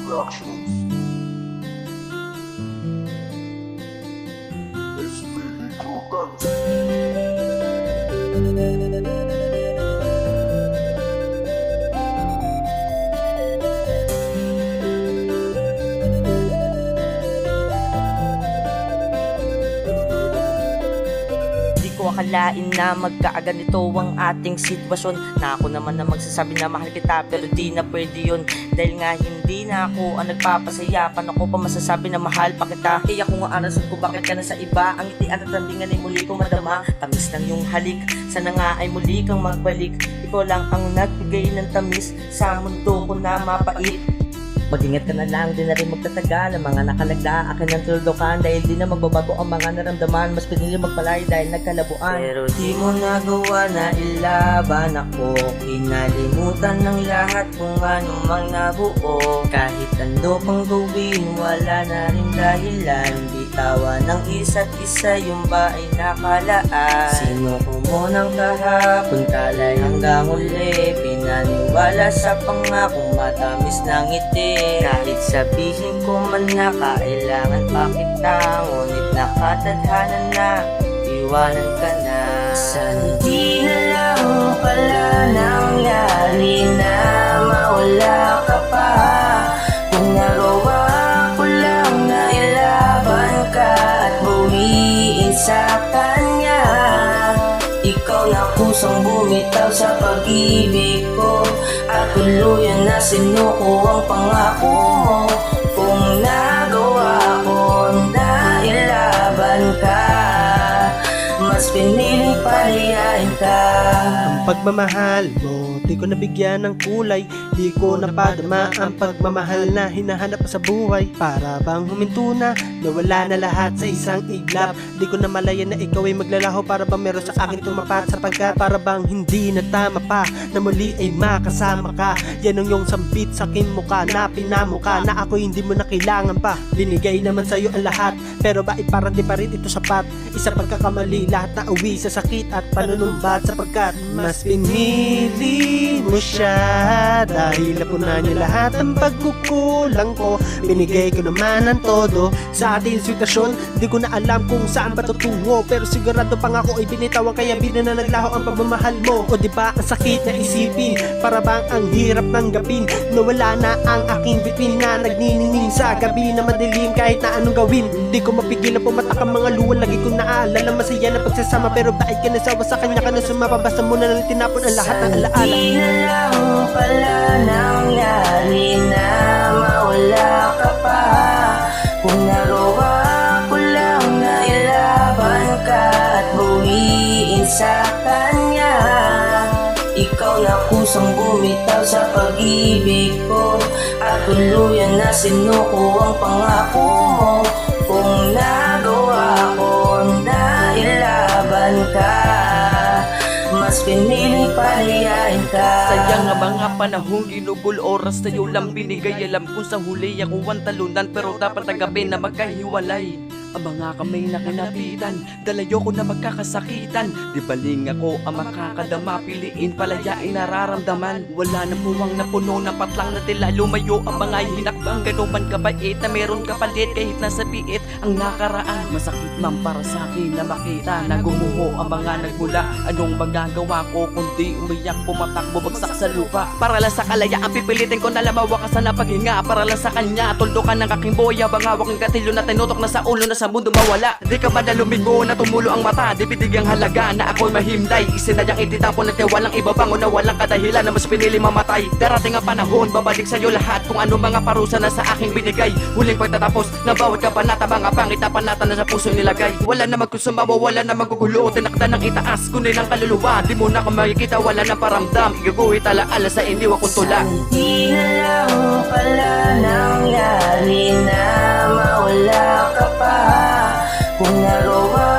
Productions. SPD Productions. Akalain na magkaaganito ang ating sitwasyon, na ako naman na magsasabi na mahal kita, pero di na pwede yun. Dahil nga hindi na ako ang nagpapasaya, paano ko pa masasabi na mahal pa kita? Kaya kung ang arasan ko bakit ka na sa iba, ang ngiti at tatambingan ay muli kong madama. Tamis ng iyong halik, sana nga ay muli kang magbalik. Ikaw lang ang nagbigay ng tamis sa mundo ko na mapait. Mag-ingat ka na lang, di na rin magtatagal ang mga nakalagda akin ng tuldukan, dahil di na magbabago ang mga naramdaman, mas pinili magpalay dahil nagkalabuan. Pero di mo nagawa na ilaban ako, kinalimutan ng lahat kung anong mang nabuo. Kahit ano pang gawin, wala na rin dahilan, bitawan ng isa't isa, yung ba ay nakalaan. Sino ko mo ng kahapon, talay hanggang uli, pinaniwala sa pangakong matamis ng ngiti. Kahit sabihin ko man na kailangan pa kita, ngunit nakatadhana na, iwanan ka na. Sana di na lang pala nangyari na mawala ka pa. Kung nagawa ko lang na ilaban ka at buwiin sa kanya, ikaw na kusang bumitaw sa pag-ibig ko, at tuluyan na sinuko ang pangako mo. Kung nagawa ko na ilaban ka, mas piniling paliyain ka. Ang pagmamahal mo, di ko nabigyan ng kulay, di ko napadama ang pagmamahal na hinahanap sa buhay. Para bang huminto na, nawala na lahat sa isang iglap. Di ko na malaya na ikaw ay maglalaho, para bang meron sa akin tumapat, sapagkat para bang hindi na tama pa na muli ay makasama ka. Yan ang iyong sambit sa akin mukha, na pinamuka na ako hindi mo na kailangan pa. Binigay naman sa'yo ang lahat, pero bakit parang di pa rin ito sapat? Isa pagkakamali, lahat na uwi sa sakit at panunumbat, sapagkat mas pinili mo siya. Dahil napunan niya lahat ang pagkukulang ko, binigay ko naman ang todo sa ating sitwasyon. Di ko na alam kung saan ba tutungo, pero sigurado pang ako ay binitawan, kaya bina na naglaho ang pagmamahal mo. O diba ang sakit na isipin, para bang ang hirap ng gapin, nawala na ang aking bituin na nagniningning sa gabi na madilim. Kahit na anong gawin, di ko mapigilan pumatak ang mga luwan. Lagi kong naalala masaya na pagsasama, pero bakit ka nasawa sa kanya ka na sumapabasa mo na lang tinapon ang lahat ng alaala. Di na lang pala nangyari na mawala ka pa. Kung nagawa ko lang na ilaban ka at buwiin sa kanya, ikaw na kusang bumitaw sa pag-ibig ko, at tuluyan na sinuko ang pangako mo. Kung nagawa ko na ilaban ka, mas piniling paliyain ka. Sayang nga mga panahong ginugol, oras sa'yo lang binigay. Alam kong sa huli ako ang talunan, pero dapat tanggapin na magkahiwalay. Ang mga kamay na kinapitan, dalayo ko na magkakasakitan. Di baling ako ang makakadama, piliin palayain nararamdaman. Wala na buwang na puno na patlang na tila lumayo ang mga hinakbang. Ganun man kabait na meron kapalit, kahit nasa piit ang nakaraan. Masakit man para sa akin na makita na gumuho ang mga nagmula. Anong magagawa ko kundi umiyak, pumatak, bumagsak sa lupa. Para lang sa kalayaan, pipilitin ko na lamawakas na paghinga. Para lang sa kanya, tuldukan ng aking boya, bangawak ng gatilyo na tinutok na sa ulo na sa mundo mawala. Di ka man na lumingo, na tumulo ang mata, di bitigyang halaga na ako'y mahimlay. Isinayang ititapon at walang ibabango na walang kadahilan na mas pinili mamatay. Darating ang panahon, babalik sa'yo lahat kung ano mga parusa na sa aking binigay. Huling pagtatapos na bawat kabanata, mga pangit na panata na sa puso nilagay. Wala na magkusumawa, wala na magugulo, tinakda ng itaas kundi ng kaluluwa. Di mo na ako makikita, wala na paramdam, igaguhit alaala sa iniwa kong tula. Di na lang pala nangyari na mawala ka pa. Kung nagawa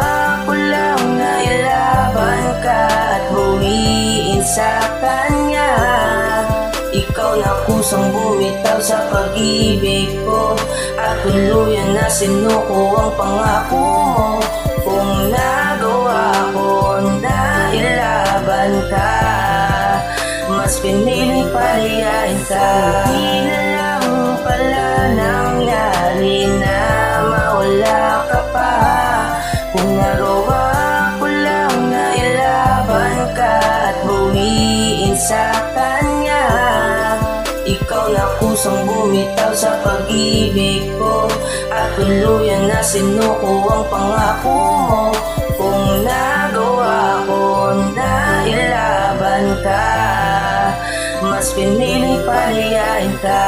ko lang na ilaban ka at buwiin sa kanya, ikaw na kusang bumitaw sa pag-ibig ko, at tuluyan na sinuko ang pangako mo. Kung nagawa ko na ilaban ka, mas piniling paliyain ka. Di na lang pala sa kanya. Ikaw na kusang bumitaw sa pag-ibig ko, at tuluyan na sinuko ang pangako mo. Kung nagawa ko na ilaban ka, mas piniling palayain ka.